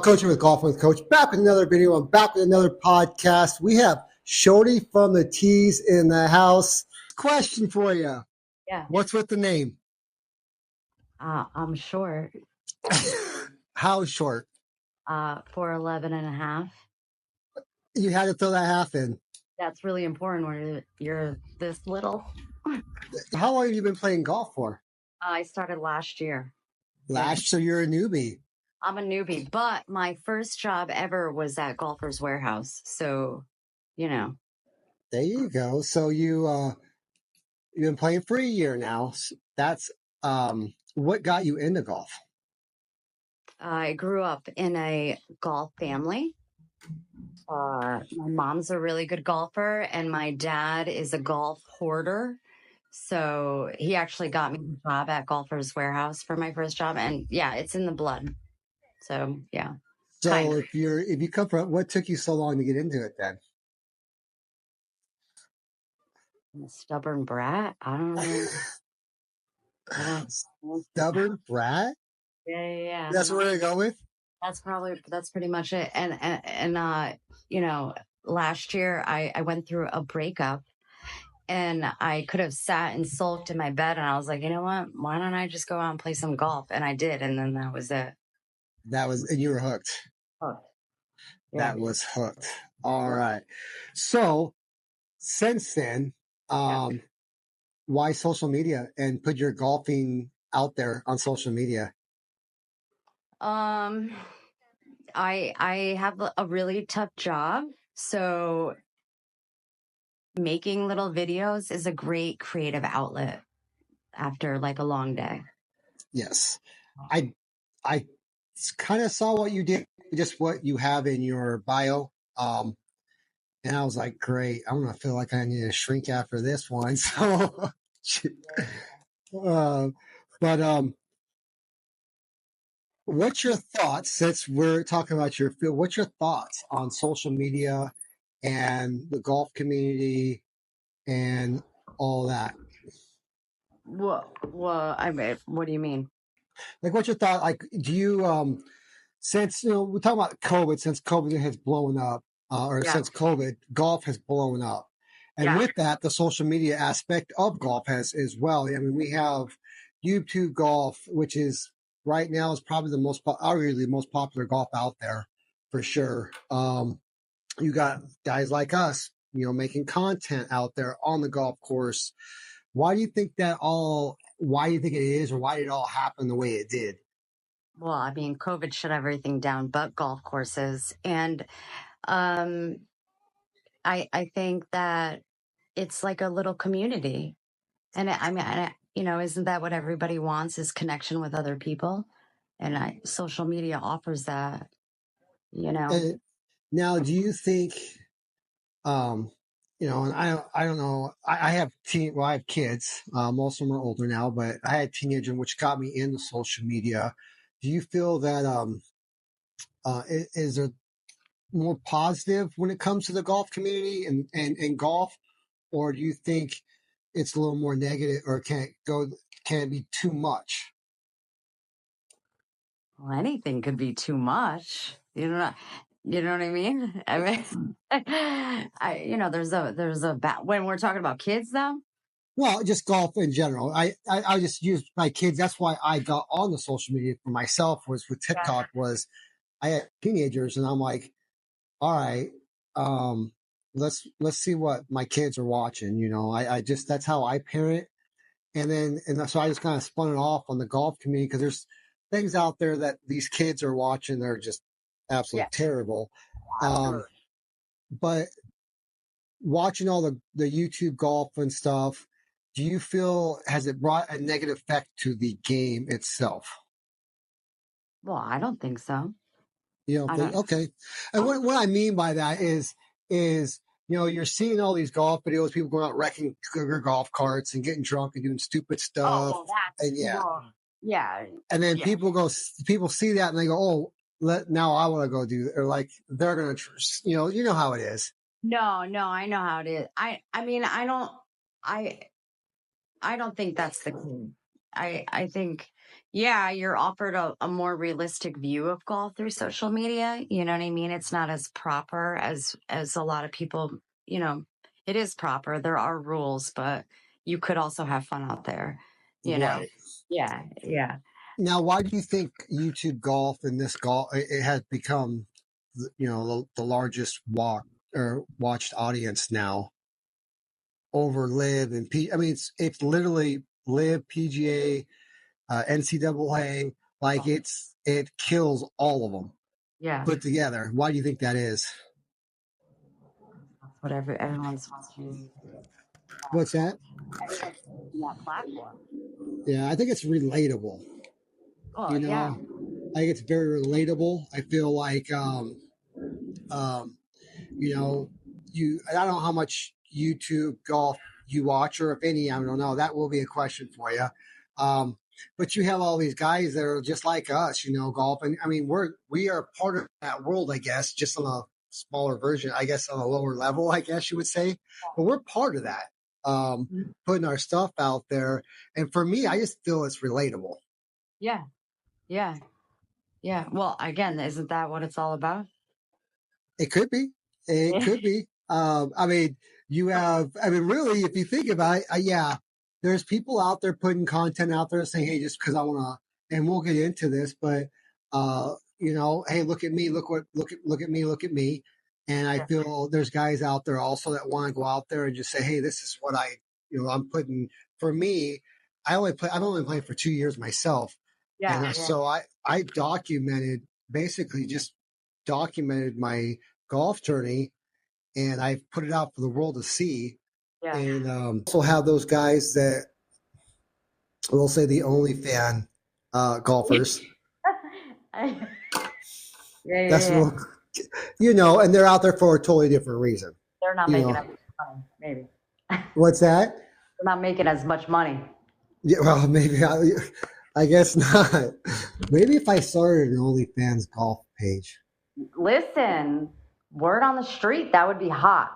Coaching with Golf with Coach. Back with another video. I'm back with another podcast. We have Shawtyfromthees in the house. Question for you. Yeah. What's with the name? I'm short. How short? 4'11" and a half. You had to throw that half in. That's really important when you're this little. How long have you been playing golf for? I started last year. So you're a newbie. I'm a newbie, but my first job ever was at Golfers Warehouse. So, There you go. So you've been playing for a year now. That's what got you into golf? I grew up in a golf family. My mom's a really good golfer, and my dad is a golf hoarder. So he actually got me a job at Golfers Warehouse for my first job. And yeah, it's in the blood. So yeah. So kind of. if you come from, what took you so long to get into it then? I'm a stubborn brat. I don't know. Stubborn brat? Yeah. That's what we're gonna go with? That's pretty much it. And last year I went through a breakup, and I could have sat and sulked in my bed, and I was like, you know what? Why don't I just go out and play some golf? And I did, and then that was it. And you were hooked. Yeah. That was hooked. All right. So since then, why social media and put your golfing out there on social media? I have a really tough job, so making little videos is a great creative outlet after like a long day. Yes. I kind of saw what you did, just what you have in your bio. And I was like, great, I'm going to feel like I need to shrink after this one. So, what's your thoughts, since we're talking about your field, what's your thoughts on social media and the golf community and all that? Well, I mean, what do you mean? Like, what's your thought? Like, do you, since, we're talking about COVID, since COVID has blown up, since COVID, golf has blown up. And with that, the social media aspect of golf has as well. I mean, we have YouTube golf, which is right now is probably arguably the most popular golf out there for sure. You got guys like us, making content out there on the golf course. Why do you think it is, or why did it all happen the way it did? Well, I mean, COVID shut everything down but golf courses. And I think that it's like a little community. And isn't that what everybody wants, is connection with other people? And social media offers that, Now, do you think, and I don't know, I have kids, most of them are older now, but I had teenagers, which got me into social media. Do you feel that, is there more positive when it comes to the golf community and golf, or do you think it's a little more negative, or can it be too much? Well, anything could be too much. You know what I mean? I mean, there's a when we're talking about kids though. Well, just golf in general. I just use my kids. That's why I got on the social media for myself, was with TikTok. Was I had teenagers, and I'm like, all right, let's see what my kids are watching. That's how I parent. And so I just kind of spun it off on the golf community, because there's things out there that these kids are watching. They're just absolutely terrible. But watching all the YouTube golf and stuff, do you feel, has it brought a negative effect to the game itself? Well, I don't think so. You don't think? Okay. And what I mean by that is you're seeing all these golf videos, people going out wrecking their golf carts and getting drunk and doing stupid stuff. Oh, well, yeah. And then people see that and they go, oh, now I want to go do, or like they're going to, you know how it is. No, I know how it is. I mean, I don't think that's the key. I think, yeah, you're offered a more realistic view of golf through social media. You know what I mean? It's not as proper as a lot of people, you know, it is proper. There are rules, but you could also have fun out there, you know? Right. Yeah, yeah. Now, why do you think YouTube golf and this golf it has become, the largest watched audience now over Live and P? I mean, it's literally Live, PGA, NCAA. Like it kills all of them Yeah. put together. Why do you think that is? Whatever everyone's watching. What's that? Everyone's watching that platform. Yeah, I think it's relatable. Oh, yeah. I think it's very relatable. I feel like, I don't know how much YouTube golf you watch or if any, I don't know. That will be a question for you. But you have all these guys that are just like us, golf. And I mean, we are part of that world, I guess, just on a smaller version, I guess, on a lower level, I guess you would say. But we're part of that, putting our stuff out there. And for me, I just feel it's relatable. Yeah. Yeah. Yeah. Well, again, isn't that what it's all about? It could be. It could be. I mean, really, if you think about it, yeah, there's people out there putting content out there saying, hey, just because I want to, and we'll get into this, but, hey, look at me, look at me, look at me. And I feel there's guys out there also that want to go out there and just say, hey, this is what I'm putting. For me, I've only played for 2 years myself. Yeah. And so I basically just documented my golf journey, and I put it out for the world to see. Yeah. And also have those guys that we'll say the only fan golfers. That's what, and they're out there for a totally different reason. They're not making as much money, maybe. What's that? They're not making as much money. Yeah, well, maybe I guess not. Maybe if I started an OnlyFans golf page. Listen, word on the street, that would be hot.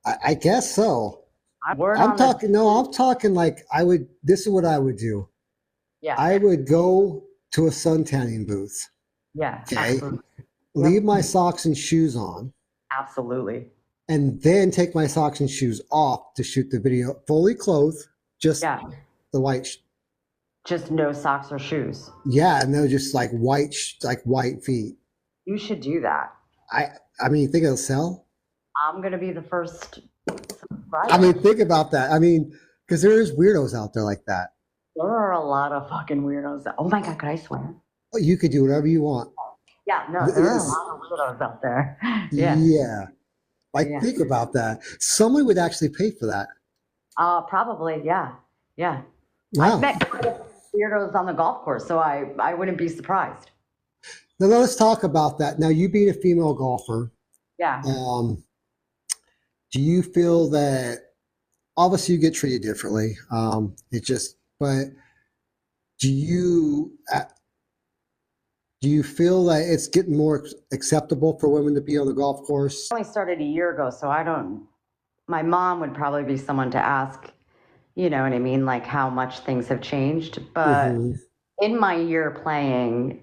I guess so. I'm talking like this is what I would do. Yeah. I would go to a sun tanning booth. Yeah. Okay. Absolutely. Leave my socks and shoes on. Absolutely. And then take my socks and shoes off to shoot the video fully clothed, just the white. Just no socks or shoes. Yeah, and they're just like white feet. You should do that. I mean, you think it'll sell? I'm gonna be the first subscriber. I mean, think about that. I mean, because there's weirdos out there like that. There are a lot of fucking weirdos. Oh my God, could I swear? You could do whatever you want. Yeah, no, there are a lot of weirdos out there. Yeah. Yeah. Think about that. Someone would actually pay for that. Probably, yeah. Yeah. Wow. I've met weirdos on the golf course, so I wouldn't be surprised. Now let's talk about that. Now, you being a female golfer, yeah. Do you feel that obviously you get treated differently? But do you feel that it's getting more acceptable for women to be on the golf course? I only started a year ago, so my mom would probably be someone to ask, you know what I mean? Like how much things have changed. But in my year playing,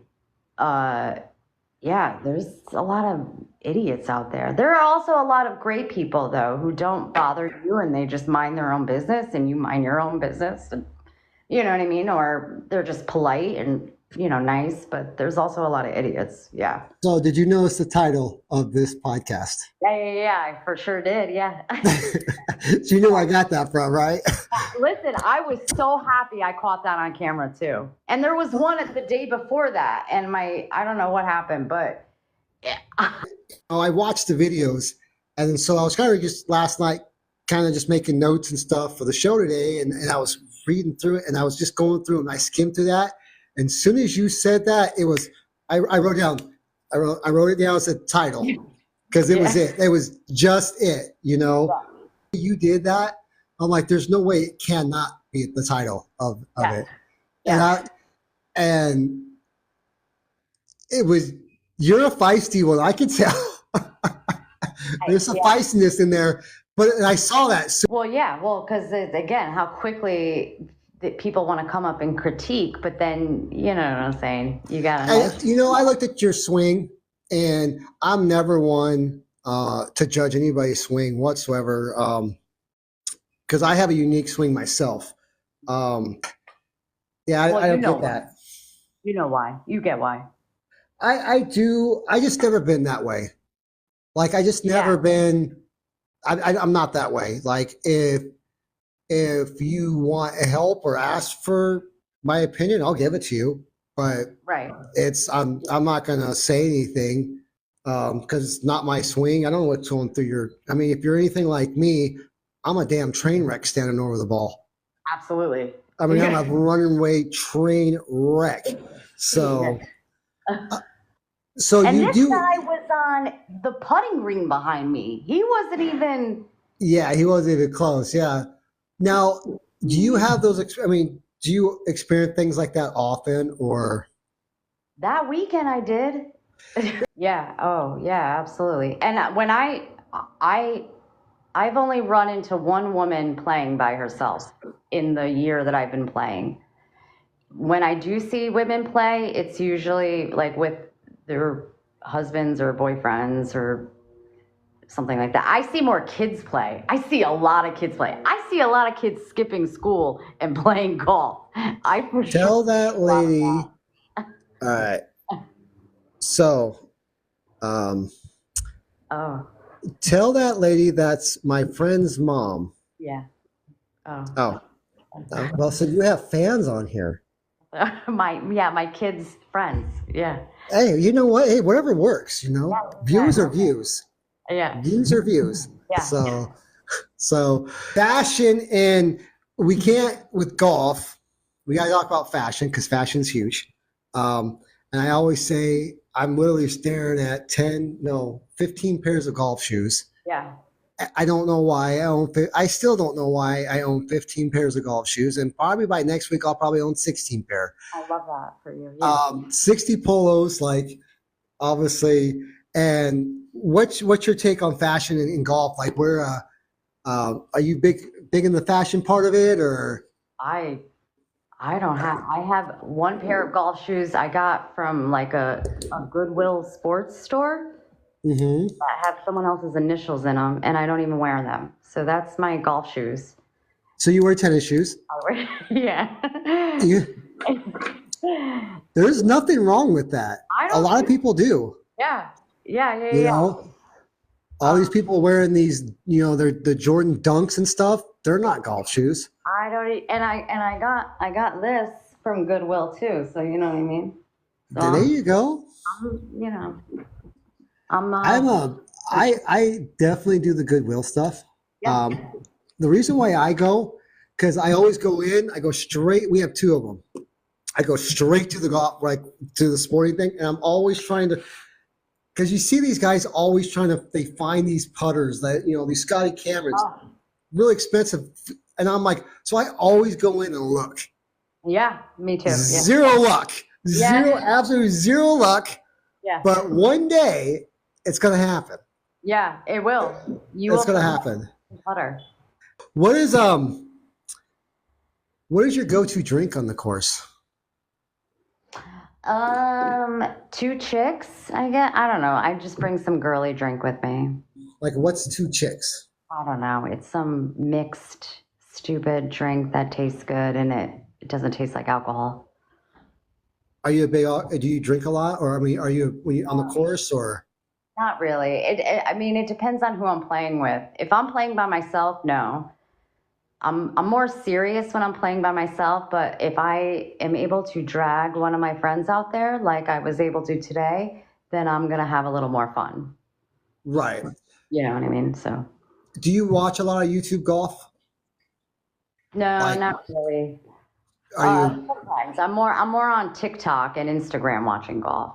there's a lot of idiots out there. There are also a lot of great people though, who don't bother you and they just mind their own business and you mind your own business. And, you know what I mean? Or they're just polite and, nice, but there's also a lot of idiots. Yeah. So did you notice the title of this podcast? Yeah, I for sure did. Yeah. So you know where I got that from, right? Listen, I was so happy I caught that on camera too. And there was one at the day before that. And I don't know what happened, but. Yeah. I watched the videos. And so I was kind of just last night, kind of just making notes and stuff for the show today. And I was reading through it and I was just going through and I skimmed through that. And as soon as you said that, it was, I wrote it down as a title because it was it. It was just it, Yeah. You did that. I'm like, there's no way it cannot be the title of it. Yeah. And it was, you're a feisty one. I can tell. There's some feistiness in there, but I saw that. Well, because again, how quickly that people want to come up and critique, but then you know what I'm saying. You got to. I looked at your swing, and I'm never one to judge anybody's swing whatsoever, because I have a unique swing myself. Yeah, Well, I you don't know get why. that. You know why. You get why. I do. I just never been that way. Like I just never Yeah. been. I'm not that way. Like if you want help or ask for my opinion, I'll give it to you. But Right. I'm not gonna say anything because it's not my swing. I don't know what's going through your. I mean, if you're anything like me, I'm a damn train wreck standing over the ball. Absolutely. I mean, I'm a runaway train wreck. So, and you this do. guy was on the putting green behind me. He wasn't even. Yeah, he wasn't even close. Yeah. Now, do you have those? I mean, do you experience things like that often, or? That weekend I did. Yeah. Oh, yeah, absolutely. And when I've only run into one woman playing by herself in the year that I've been playing. When I do see women play, it's usually like with their husbands or boyfriends or something like that. I see more kids play. I see a lot of kids play. I see a lot of kids skipping school and playing golf. I for Tell sure that lady. All right. So, oh, tell that lady that's my friend's mom. yeah. Oh. Oh, well, so you have fans on here. my kids' friends. Yeah. Hey, you know what? Hey, whatever works. Views are exactly. views. Yeah. Views are views. Yeah. So fashion, and we can't with golf. We gotta talk about fashion because fashion's huge. And I always say I'm literally staring at 15 pairs of golf shoes. Yeah. I don't know why I still don't know why I own 15 pairs of golf shoes, and probably by next week I'll probably own 16 pair. I love that for you. Yeah. 60 polos, like obviously. And what's your take on fashion in golf? Like, where are you big in the fashion part of it, or? I don't have. I have one pair of golf shoes I got from like a Goodwill sports store Mm-hmm. that have someone else's initials in them, and I don't even wear them. So that's my golf shoes. So you wear tennis shoes? Yeah. There's nothing wrong with that. A lot of people do. Yeah. Yeah. All these people wearing these, they're the Jordan Dunks and stuff. They're not golf shoes. I don't, and I got this from Goodwill too. So you know what I mean. So there you go. I definitely do the Goodwill stuff. Yeah. The reason why I go, because I always go in, I go straight. We have two of them. I go straight to the golf, like to the sporting thing, and I'm always trying to. Because you see these guys always they find these putters that, these Scotty Camerons, really expensive. And I'm like, so I always go in and look. Yeah, me too. Yeah. Zero luck. Yeah. Absolutely zero luck. Yeah. But one day it's going to happen. Yeah, it will. It's going to happen. Putter. What is your go-to drink on the course? 2 chicks, I guess. I don't know. I just bring some girly drink with me. Like, what's 2 chicks? I don't know. It's some mixed, stupid drink that tastes good, and it doesn't taste like alcohol. Are you do you drink a lot, or are you on the course, or? Not really. It depends on who I'm playing with. If I'm playing by myself, no. I'm more serious when I'm playing by myself, but if I am able to drag one of my friends out there like I was able to today, then I'm going to have a little more fun. Right. You know what I mean? So. Do you watch a lot of YouTube golf? No, not really. Sometimes I'm more on TikTok and Instagram watching golf.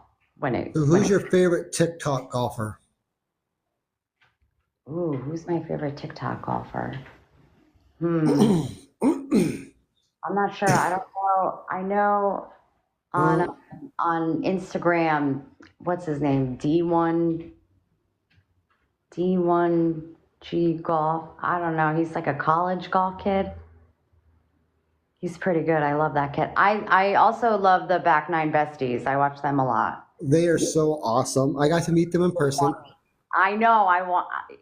Who's your favorite TikTok golfer? Ooh, who's my favorite TikTok golfer? I'm not sure. I don't know. I know on Instagram, what's his name? D1G Golf. I don't know. He's like a college golf kid. He's pretty good. I love that kid. I also love the Back Nine Besties. I watch them a lot. They are so awesome. I got to meet them in person. I know.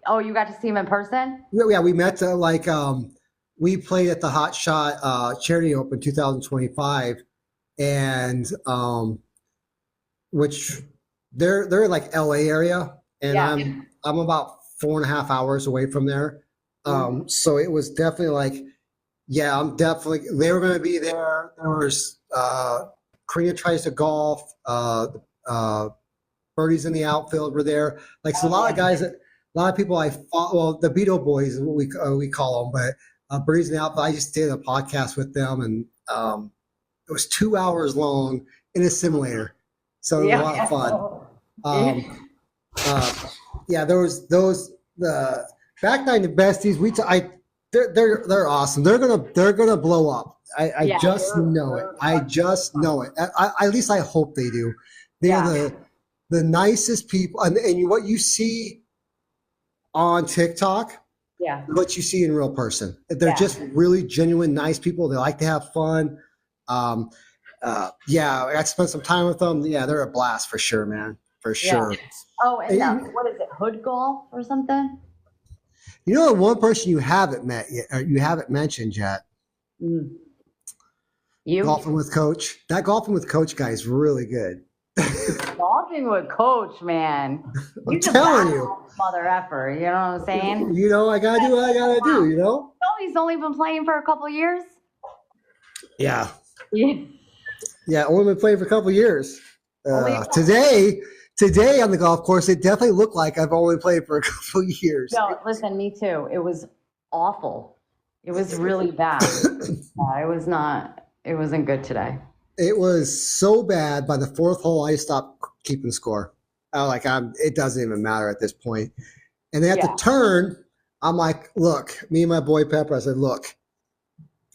Oh, you got to see him in person? Yeah, we met we played at the Hot Shot Charity Open 2025, and which they're like LA area, and I'm about 4.5 hours away from there. So it was definitely like, yeah, they were going to be there. There was Karina tries to golf, birdies in the outfield were there. Like, so a lot of guys, a lot of people I follow, well, the Beto Boys is what we call them, but birdies in the outfield. I just did a podcast with them, and it was 2 hours long in a simulator, so it was a lot of fun. Yeah, there was the Back Nine the Besties. They're awesome. They're gonna blow up. I just know it. I just know it. At least I hope they do. They're the nicest people, and what you see on TikTok, what you see in real person. They're just really genuine, nice people. They like to have fun. I got to spend some time with them. Yeah, they're a blast for sure, man. For sure. Oh, and what is it? Hood Golf or something? You know, one person you haven't met yet, or you haven't mentioned yet. You golfing with Coach. That golfing with Coach guy is really good. Golfing with Coach, man. I'm telling you, mother effer. You know what I'm saying? You know, I gotta do what I gotta do. You know. No, he's only been playing for a couple of years. Yeah. Yeah, only been playing for a couple of years. Today on the golf course, it definitely looked like I've only played for a couple of years. No, listen, me too. It was awful. It was really bad. It wasn't good today. It was so bad. By the fourth hole, I stopped keeping score. It doesn't even matter at this point. And then at the turn, I'm like, look, me and my boy Pepper, I said, look,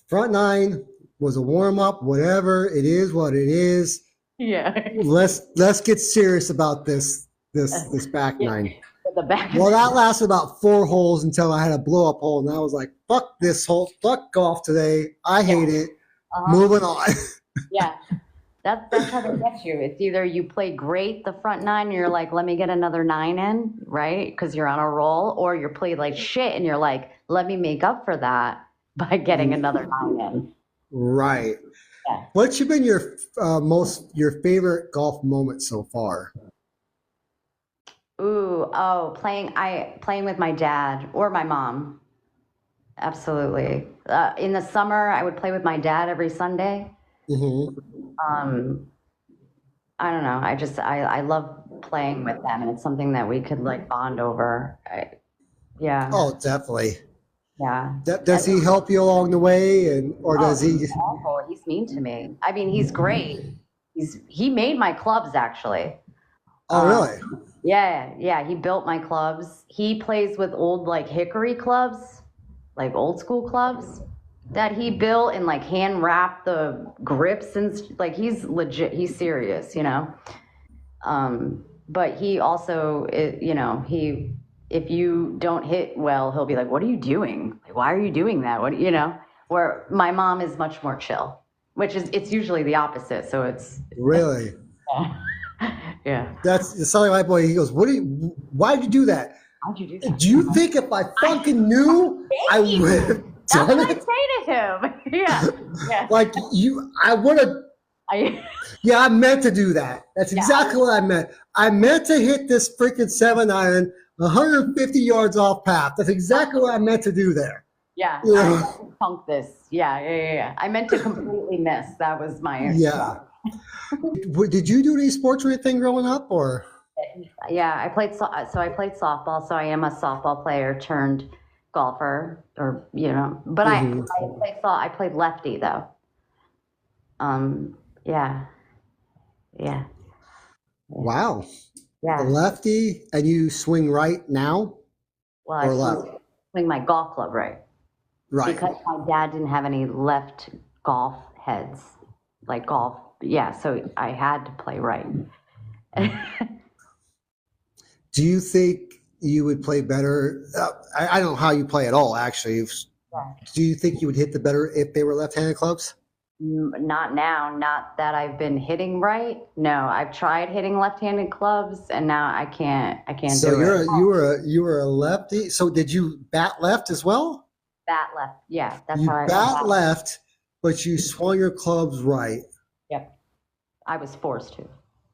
front nine was a warm up, whatever. It is what it is. Yeah. Let's get serious about this back nine. Well, that lasted about 4 holes until I had a blow up hole, and I was like, fuck this hole, fuck golf today. I hate it. Moving on. Yeah. That's how they get you. It's either you play great the front nine and you're like, let me get another 9 in, right? Because you're on a roll, or you play like shit and you're like, let me make up for that by getting another 9 in. Right. Yeah. What's been your favorite golf moment so far? Playing with my dad or my mom. Absolutely. In the summer, I would play with my dad every Sunday. Mm-hmm. I don't know. I love playing with them, and it's something that we could like bond over. Oh, definitely. Yeah. Does he help you along the way, does he? He's awful. He's mean to me. I mean, he's great. He made my clubs actually. Oh, really? Yeah. He built my clubs. He plays with old like hickory clubs, like old school clubs that he built, and like hand wrapped the grips, and like he's legit. He's serious, you know. But he also, if you don't hit well, he'll be like, "What are you doing? Like, why are you doing that? What, you know?" Where my mom is much more chill, it's usually the opposite. So it's really, yeah. That's something my boy. He goes, why'd you do that? How'd you do that? Do you think if I fucking knew, I would have done it? That's what I say to him. Yeah. Like I would have. Yeah, I meant to do that. That's exactly what I meant. I meant to hit this freaking 7-iron 150 yards off path. That's exactly what I meant to do there. Yeah. I meant to punk this. Yeah. I meant to completely miss. That was my. Yeah. Did you do any sports or anything growing up, or? Yeah, I played softball, so I am a softball player turned golfer, or But I played lefty though. Yeah. Wow. Yeah. A lefty, and you swing right now? Well, I swing my golf club right. Right. Because my dad didn't have any left golf heads, like golf. Yeah, so I had to play right. Do you think you would play better? I don't know how you play at all, actually. Do you think you would hit the better if they were left-handed clubs? Not now, not that I've been hitting right. No, I've tried hitting left-handed clubs and now I can't So do it. you were a lefty. So did you bat left as well? Bat left. Yeah, that's You how I bat left, but you swung your clubs right. Yep. I was forced to.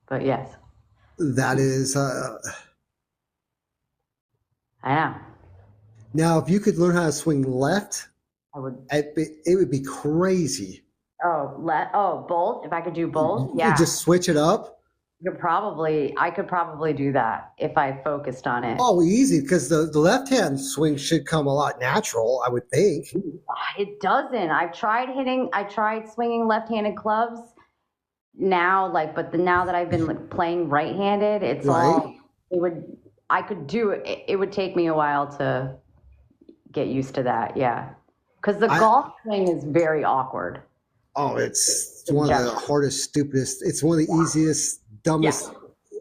But yes. That is I know. now if you could learn how to swing left, I would it would be crazy. both. If I could do both, You yeah. just switch it up. I could probably do that if I focused on it. Oh, easy, because the left hand swing should come a lot natural, I would think. It doesn't. I tried swinging left-handed clubs now, but now that I've been playing right-handed, it's Right. I could do it. It would take me a while to get used to that. Yeah. Because the golf swing is very awkward. Oh, it's one of the hardest, stupidest. It's one of the easiest, dumbest,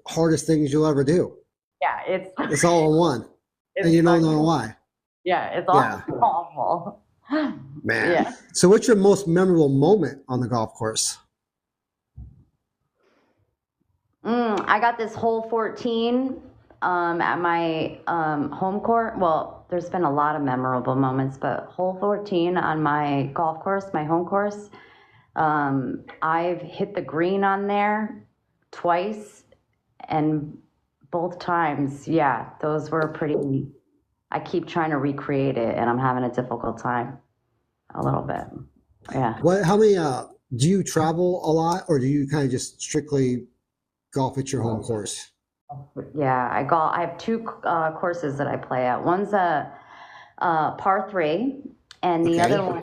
hardest things you'll ever do. Yeah, it's all in one, and you don't know why. Yeah, it's awful. Man. Yeah. So, what's your most memorable moment on the golf course? I got this hole 14 at my home court. Well, there's been a lot of memorable moments, but hole 14 on my golf course, my home course, I've hit the green on there twice, and both times, yeah, those were pretty. I keep trying to recreate it, and I'm having a difficult time a little bit. Yeah. How many, do you travel a lot, or do you kind of just strictly golf at your home course? Yeah, I have two courses that I play at. One's a par 3, and the other one,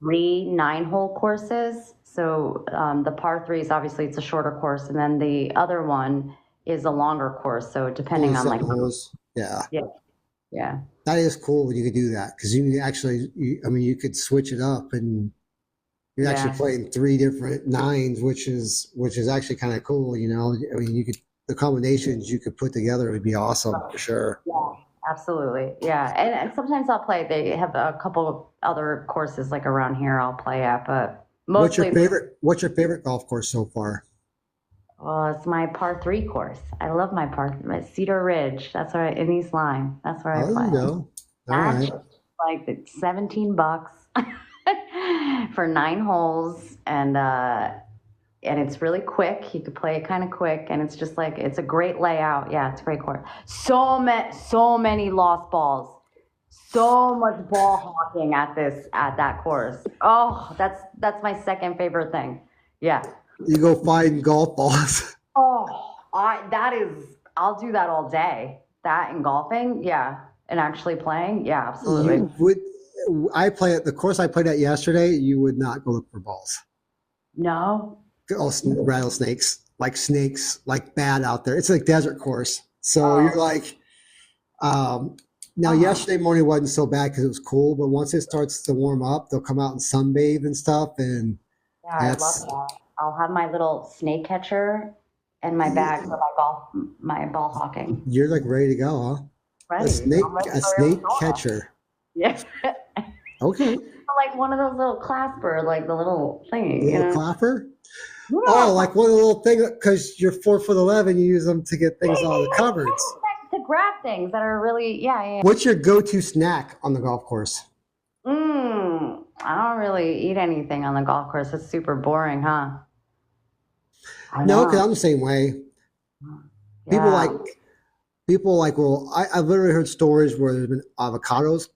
3 9-hole courses. So the par 3 is obviously it's a shorter course, and then the other one is a longer course. So depending on holes. Yeah. Yeah. That is cool when you could do that, because you can actually, you could switch it up, and you're actually playing 3 different 9s, which is actually kind of cool. You could, the combinations you could put together would be awesome for sure. Yeah, absolutely. Yeah, and sometimes I'll play. They have a couple other courses like around here I'll play at, but mostly. What's your favorite golf course so far? Well, it's my par 3 course. I love my Cedar Ridge. That's where in East Lyme. That's where I play. You go. All right. Like $17 for 9 holes, and it's really quick. You could play it kind of quick, and it's just it's a great layout. Yeah, it's a great course. So many lost balls. So much ball hawking at that course. Oh, that's my second favorite thing. Yeah. You go find golf balls. Oh, I'll do that all day. That and golfing, yeah, and actually playing, yeah, absolutely. I play at the course I played at yesterday. You would not go look for balls. No. Oh, rattlesnakes, like bad out there. It's like desert course. So you're like, now yesterday morning wasn't so bad because it was cool, but once it starts to warm up, they'll come out and sunbathe and stuff, and I love that. I'll have my little snake catcher and my bag for my ball hawking. You're like ready to go, huh? Ready. A snake catcher. Yeah. Okay. Like one of those little clasper, like the little thing. Little clapper? Yeah. Oh, like one of the little things, because you're 4'11", you use them to get things out of the cupboards. To grab things that are really, yeah. What's your go-to snack on the golf course? I don't really eat anything on the golf course. It's super boring, huh? No, because I'm the same way. Yeah. People like, well, I've literally heard stories where there's been avocados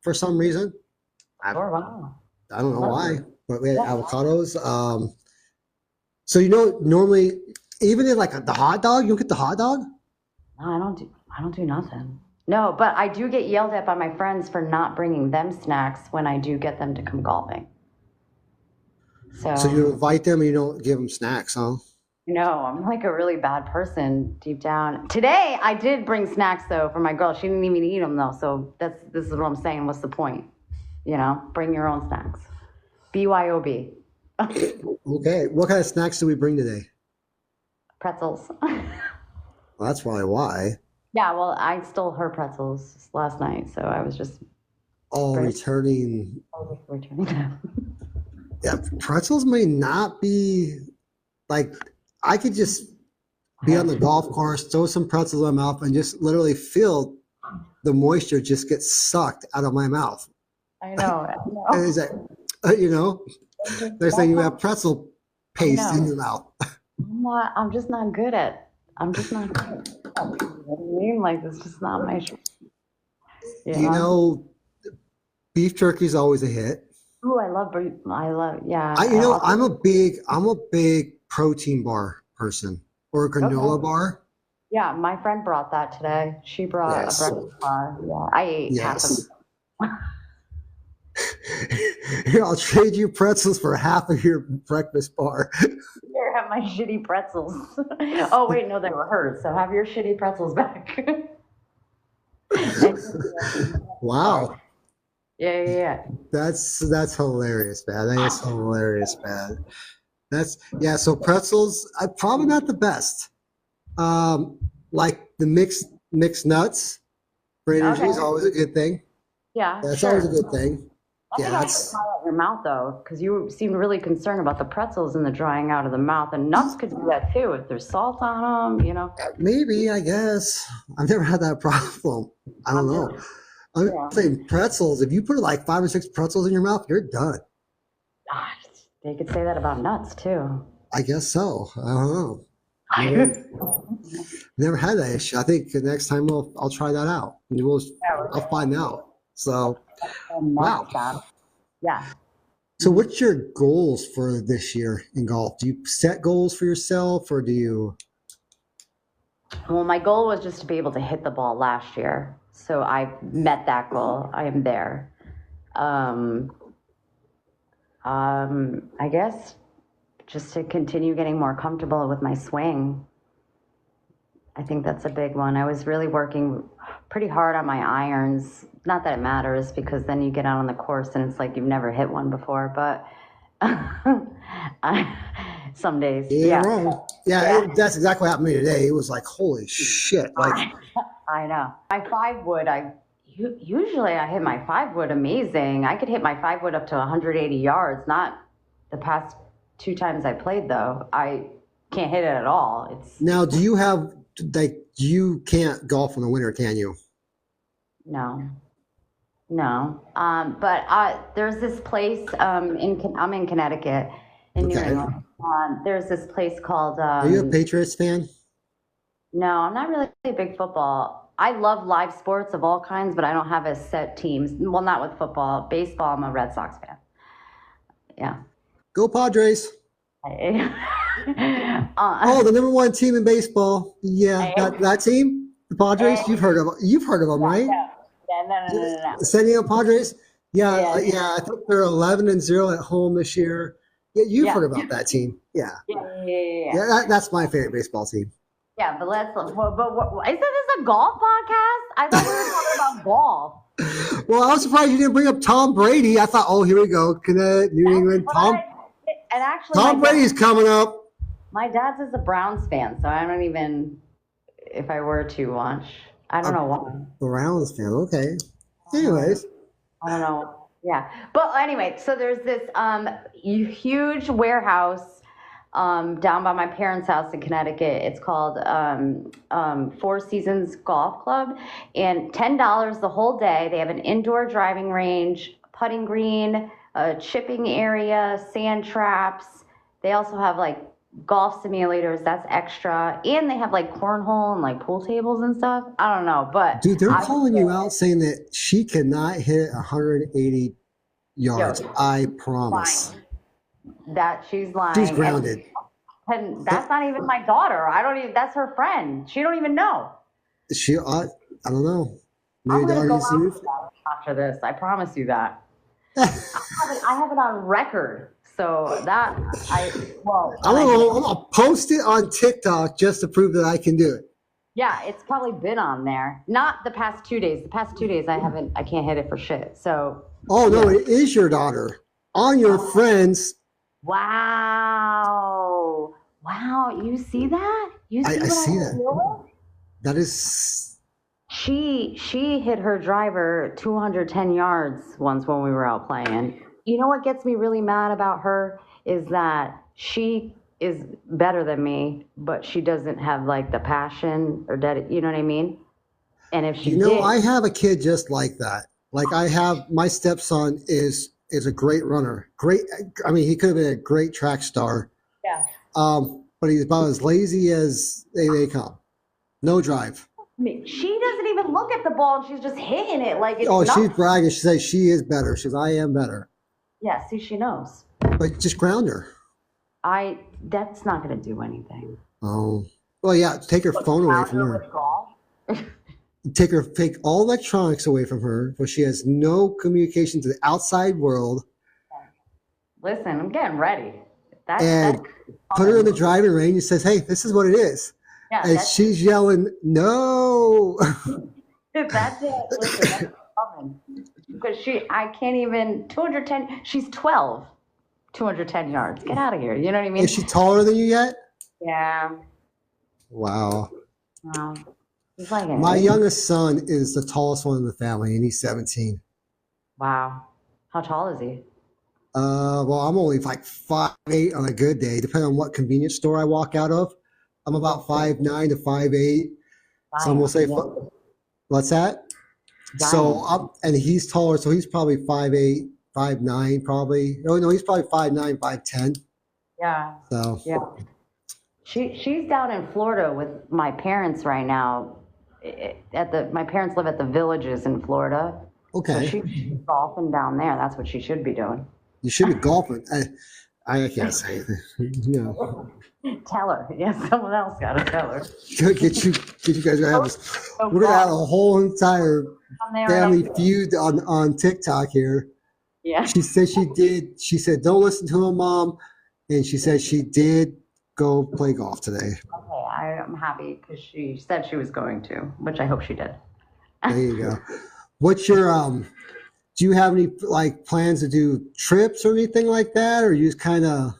for some reason. Wow. I don't know why, but we had avocados. So normally, even in the hot dog, you don't get the hot dog? No, I don't do nothing. No, but I do get yelled at by my friends for not bringing them snacks when I do get them to come golfing. So you invite them and you don't give them snacks, huh? No, I'm like a really bad person deep down. Today, I did bring snacks, though, for my girl. She didn't even eat them, though. So this is what I'm saying. What's the point? Bring your own snacks. BYOB. Okay. What kind of snacks do we bring today? Pretzels. Well, that's probably why. Yeah, well, I stole her pretzels last night, so I was just... Oh, Right? returning. Returning them. Yeah, pretzels may not be like I could just be on the golf course, throw some pretzels in my mouth, and just literally feel the moisture just get sucked out of my mouth. I know. I And it's know. like, they're saying you have pretzel I paste in know. your mouth. I'm just not good at. I'm just not good at. You know what I mean? Like it's just not my. You You know. know, beef jerky is always a hit. Ooh, I love. I love. Yeah. I, you I know, also. I'm a big protein bar person or a granola Okay. bar. Yeah, my friend brought that today. She brought a Yes, breakfast bar. Yeah, I ate half of it. yes. Here, I'll trade you pretzels for half of your breakfast bar. Here, have my shitty pretzels. Oh wait, no, they were hers. So have your shitty pretzels back. And Wow, yeah, yeah, yeah. that's hilarious, man. That is hilarious, man. That's yeah. So pretzels, probably not the best. Um, like the mixed nuts for energy is Okay. always a good thing. Yeah, That's always a sure. good thing. I think Yeah, I have to that's try out your mouth though, because you seemed really concerned about the pretzels and the drying out of the mouth, and nuts could do that too if there's salt on them. You know. maybe I guess I've never had that problem. I don't I'm know. just, I'm yeah. saying pretzels. If you put like 5 or 6 pretzels in your mouth, you're done. Ah, they could say that about nuts too. I guess so. I don't know. Never, never had that issue. I think the next time I'll try that out. I'll find out. So, Nuts wow. stop. Yeah. So, what's your goals for this year in golf? Do you set goals for yourself, or do you? Well, my goal was just to be able to hit the ball last year. So I met that goal. I am there. Um, I guess just to continue getting more comfortable with my swing. I think that's a big one. I was really working pretty hard on my irons. Not that it matters because then you get out on the course and it's like you've never hit one before, but some days, Yeah, yeah. wrong. Yeah, Yeah. that's exactly what happened to me today. It was like, holy shit! Like, I know. My 5 wood, usually I hit my 5 wood amazing. I could hit my 5 wood up to 180 yards. Not the past 2 times I played though. I can't hit it at all. It's now, do you have like you can't golf in the winter, can you? no, no. But there's this place I'm in Connecticut, in New Okay. England. There's this place called Are you a Patriots fan? no, I'm not really a big football. I love live sports of all kinds, but I don't have a set teams. Well, not with football. Baseball, I'm a Red Sox fan. Yeah. Go Padres! Oh, the #1 team in baseball. Yeah, that team, the Padres. You've heard of them, right? No. San Diego Padres. Yeah, Yeah, yeah. I think they're 11-0 at home this year. Yeah, you've yeah, heard about that team. Yeah, yeah. that's my favorite baseball team. Yeah, but isn't this a golf podcast? I thought we were talking about golf. Well, I was surprised you didn't bring up Tom Brady. I thought, oh, here we go, New England. And actually, Tom Brady's coming up. My dad's is a Browns fan, so I don't even, if I were to watch, I don't know why. Browns fan, okay. Anyways. I don't know. Yeah. But anyway, so there's this huge warehouse down by my parents' house in Connecticut. It's called Four Seasons Golf Club. And $10 the whole day. They have an indoor driving range, putting green, a chipping area, sand traps. They also have like golf simulators, that's extra. And they have like cornhole and like pool tables and stuff. I don't know, but dude, they're calling you out saying that she cannot hit 180 yards. I promise. That she's lying. She's grounded. And that's not even my daughter. I don't even, that's her friend. She don't even know. I don't know. I'm going to go after this. I promise you that. I have it on record. So that I'm gonna post it on TikTok just to prove that I can do it. Yeah, it's probably been on there. Not the past 2 days. The past 2 days I can't hit it for shit. So oh no, it is your daughter on your friends. Wow. You see that? You see I see that. That is She hit her driver 210 yards once when we were out playing. You know what gets me really mad about her is that she is better than me, but she doesn't have like the passion or you know what I mean? And if she I have a kid just like that. Like I have my stepson is a great runner. Great. I mean, he could have been a great track star. Yeah. But he's about as lazy as they come. No drive. She doesn't even look at the ball, and she's just hitting it like it's she's bragging. She says she is better. She says, I am better. Yeah, see, she knows. But just ground her. That's not going to do anything. Oh. Well, yeah, take her phone away from her. Take all electronics away from her, where she has no communication to the outside world. Listen, I'm getting ready. And put her in the driving range and says, hey, this is what it is. Yeah, and she's yelling, no. That's it. Listen, that's coming. Because I can't even, 210, she's 12, 210 yards. Get out of here. You know what I mean? Is she taller than you yet? Yeah. Wow. He's like my youngest son is the tallest one in the family, and he's 17. Wow. How tall is he? Well, I'm only like 5'8" on a good day, depending on what convenience store I walk out of. I'm about 5'9" to 5'8". Some will say, what's that? So, and he's taller, so he's probably 5'8", 5'9", probably. No, he's probably 5'9", 5'10". Yeah. So. Yeah. She's down in Florida with my parents right now. My parents live at the Villages in Florida. Okay. So she's golfing down there. That's what she should be doing. You should be golfing. I can't say anything. Tell her. Yeah, someone else got to tell her. Get you guys to have this. We're gonna have a whole entire family feud on TikTok here. Yeah. She said she did. She said, "Don't listen to her, Mom," and she said she did go play golf today. Okay, I'm happy because she said she was going to, which I hope she did. There you go. What's your do you have any like plans to do trips or anything like that, or you just kind of?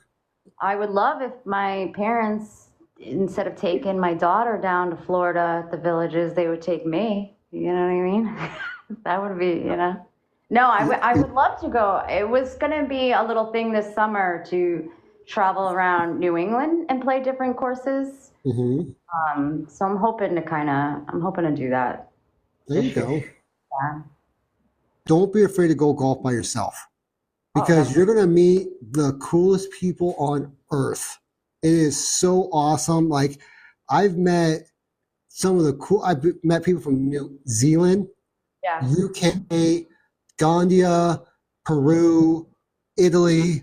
I would love if my parents, instead of taking my daughter down to Florida at the Villages, they would take me. You know what I mean? That would be, No, I would love to go. It was going to be a little thing this summer to travel around New England and play different courses. Mm-hmm. So I'm hoping to do that. There you go. Yeah. Don't be afraid to go golf by yourself, because you're going to meet the coolest people on earth. It is so awesome. Like I've met people from New Zealand, UK, Gandia, Peru, Italy.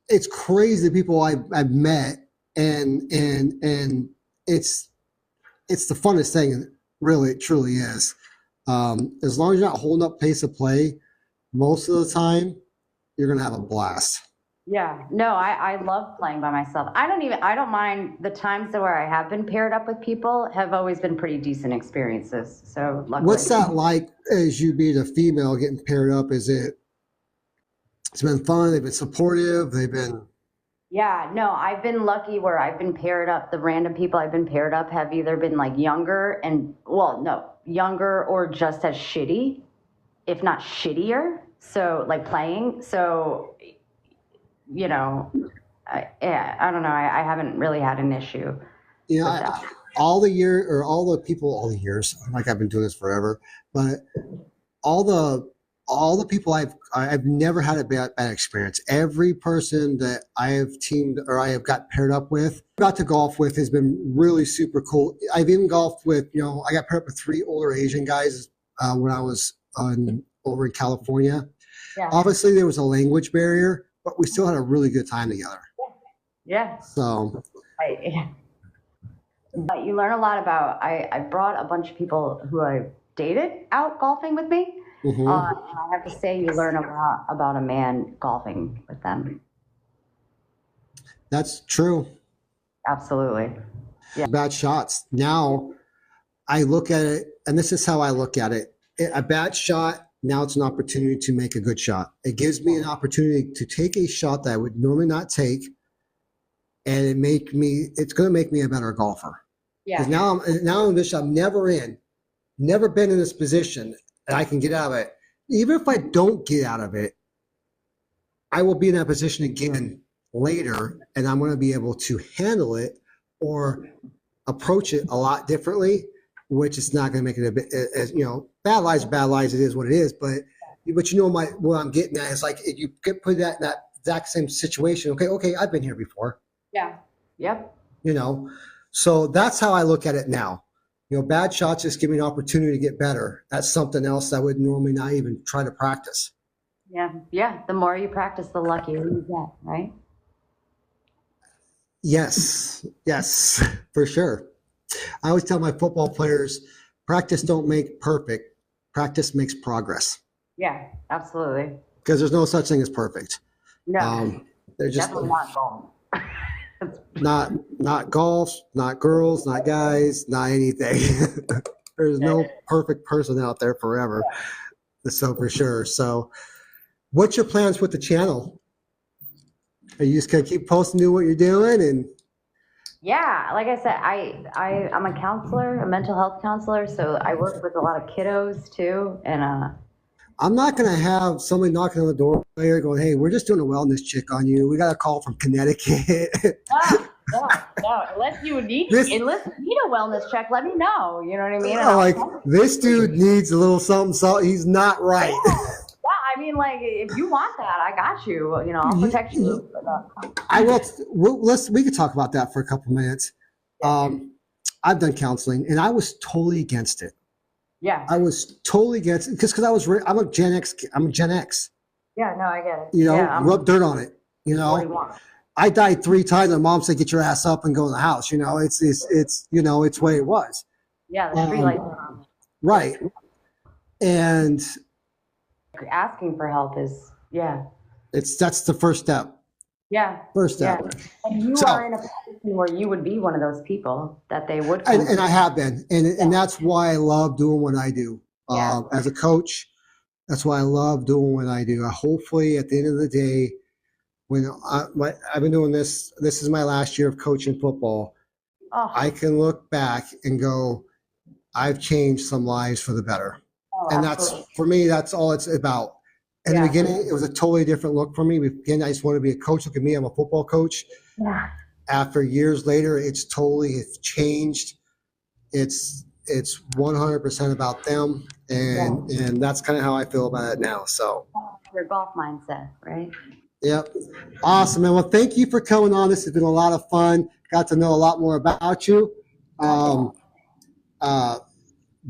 It's crazy the people I've met, and it's the funnest thing. Really, it truly is. As long as you're not holding up pace of play, most of the time, you're going to have a blast. Yeah. No, I love playing by myself. I don't mind the times where I have been paired up with people have always been pretty decent experiences. So luckily. What's that like as you being a female getting paired up? It's been fun. They've been supportive. Yeah, no, I've been lucky where I've been paired up. The random people I've been paired up have either been like younger or just as shitty, if not shittier. So like playing. So, I don't know. I haven't really had an issue. All the years, like I've been doing this forever, but all the people I've never had a bad experience. Every person that I have teamed or I have got paired up with, got to golf with, has been really super cool. I've even golfed with, I got paired up with 3 older Asian guys when I was over in California. Yeah. Obviously, there was a language barrier, but we still had a really good time together. Yeah. So. But you learn a lot about. I brought a bunch of people who I dated out golfing with me. Mm-hmm. I have to say, you learn a lot about a man golfing with them. That's true. Absolutely. Yeah. Bad shots. Now, I look at it, and this is how I look at it. A bad shot, now it's an opportunity to make a good shot. It gives me an opportunity to take a shot that I would normally not take, and it's going to make me a better golfer. Yeah. Because now I'm never in. never been in this position and I can get out of it. Even if I don't get out of it, I will be in that position again later, and I'm going to be able to handle it or approach it a lot differently, which is not going to make it a bit, as you know, bad lies are bad lies. It is what it is. But you know, what I'm getting at is like, if you get put that in that exact same situation. Okay, I've been here before. Yeah. Yep. You know, so that's how I look at it now. You know, bad shots just give me an opportunity to get better. That's something else I would normally not even try to practice. Yeah. Yeah. The more you practice, the luckier you get, right? Yes, for sure. I always tell my football players, practice don't make perfect. Practice makes progress. Yeah, absolutely. Because there's no such thing as perfect. No, they're just definitely not golf. not golf, not girls, not guys, not anything. There's no perfect person out there forever. So for sure. So what's your plans with the channel? Are you just gonna keep posting, do what you're doing? And yeah, like I said, I'm a counselor, a mental health counselor, so I work with a lot of kiddos too. And I'm not gonna have somebody knocking on the door here going, "Hey, we're just doing a wellness check on you. We got a call from Connecticut." No. Unless you need a wellness check, let me know. You know what I mean? Like, this dude needs a little something. He's not right. I mean, like, if you want that, I got you. You know, I'll protect you. I will. We could talk about that for a couple minutes. I've done counseling, and I was totally against it. Yeah, I was totally against it because I'm a Gen X. I'm a Gen X. Yeah, no, I get it. You know, rub dirt on it. You know, I died 3 times. And mom said, "Get your ass up and go in the house." You know, it's you know, it's what it was. Yeah, the street lights are on. Right, and asking for help is that's the first step. Yeah. First step. Yeah. And you are in a position where you would be one of those people that they would. And I have been. And that's why I love doing what I do. As a coach, that's why I love doing what I do. Hopefully, at the end of the day, when I've been doing this is my last year of coaching football. I can look back and go, I've changed some lives for the better. And that's, for me, that's all it's about. In the beginning, it was a totally different look for me. Again, I just want to be a coach. Look at me, I'm a football coach. Yeah. After years later, it's changed. It's 100% about them. And that's kind of how I feel about it now. So your golf mindset, right? Yep. Awesome, man. Well, thank you for coming on. This has been a lot of fun. Got to know a lot more about you.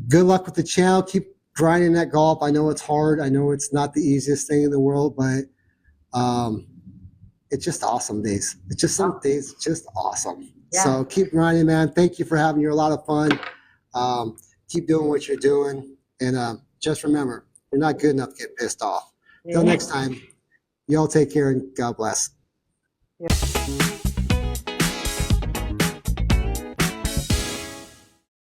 Good luck with the channel. Keep grinding that golf. I know it's hard. I know it's not the easiest thing in the world, but it's just awesome days. It's just some days, it's just awesome. Yeah. So keep grinding, man. Thank you for having me. You're a lot of fun. Keep doing what you're doing. And just remember, you're not good enough to get pissed off. Until next time, y'all take care and God bless. Yeah.